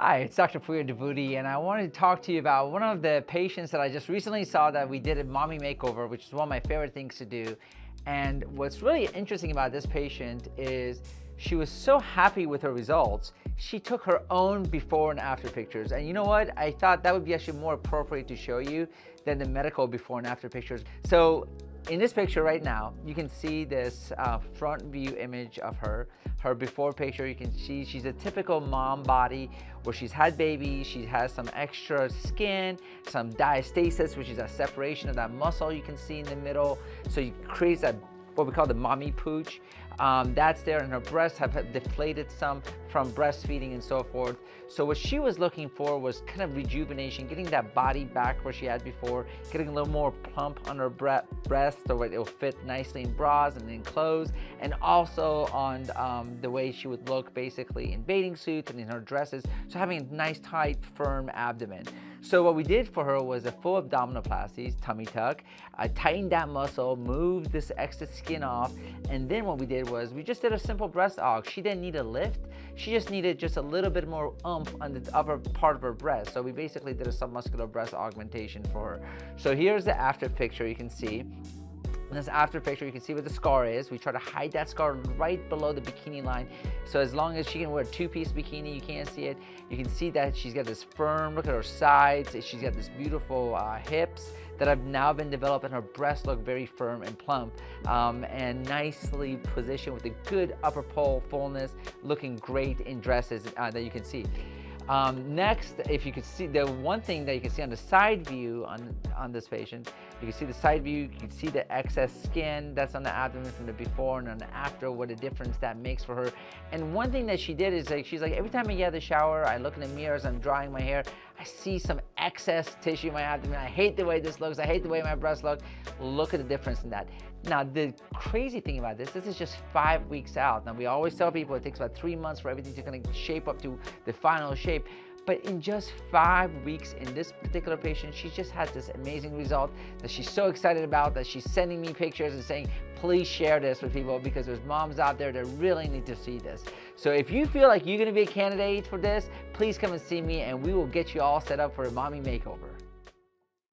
Hi, it's Dr. Puya Devuti, and I wanted to talk to you about one of the patients that I just recently saw that we did at Mommy Makeover, which is one of my favorite things to do. And what's really interesting about this patient is she was so happy with her results, she took her own before and after pictures. And you know what? I thought that would be actually more appropriate to show you than the medical before and after pictures. So in this picture right now, you can see this front view image of her before picture. You can see she's a typical mom body where she's had babies, she has some extra skin, some diastasis, which is a separation of that muscle you can see in the middle. So it creates that what we call the mommy pooch. That's there, and her breasts have deflated some from breastfeeding and so forth. So what she was looking for was kind of rejuvenation, getting that body back where she had before, getting a little more plump on her breast so it'll fit nicely in bras and in clothes, and also on the way she would look basically in bathing suits and in her dresses. So having a nice, tight, firm abdomen. So what we did for her was a full abdominoplasty, tummy tuck. I tightened that muscle, moved this excess skin off, and then what we did was we just did a simple breast aug. She didn't need a lift. She just needed just a little bit more oomph on the upper part of her breast. So we basically did a submuscular breast augmentation for her. So here's the after picture you can see. In this after picture, you can see where the scar is. We try to hide that scar right below the bikini line. So as long as she can wear a two-piece bikini, you can't see it. You can see that she's got this firm, look at her sides. She's got this beautiful hips that have now been developed, and her breasts look very firm and plump and nicely positioned with a good upper pole fullness, looking great in dresses that you can see. Next, if you can see, the one thing that you can see on the side view on this patient, you can see the side view, you can see the excess skin that's on the abdomen from the before and on the after, what a difference that makes for her. And one thing that she did is she's like, every time I get out of the shower, I look in the mirror as I'm drying my hair, I see some excess tissue in my abdomen. I hate the way this looks. I hate the way my breasts look. Look at the difference in that. Now, the crazy thing about this is just 5 weeks out. Now, we always tell people it takes about 3 months for everything to kind of shape up to the final shape. But in just 5 weeks in this particular patient, she just had this amazing result that she's so excited about that she's sending me pictures and saying, please share this with people because there's moms out there that really need to see this. So if you feel like you're gonna be a candidate for this, please come and see me and we will get you all set up for a mommy makeover.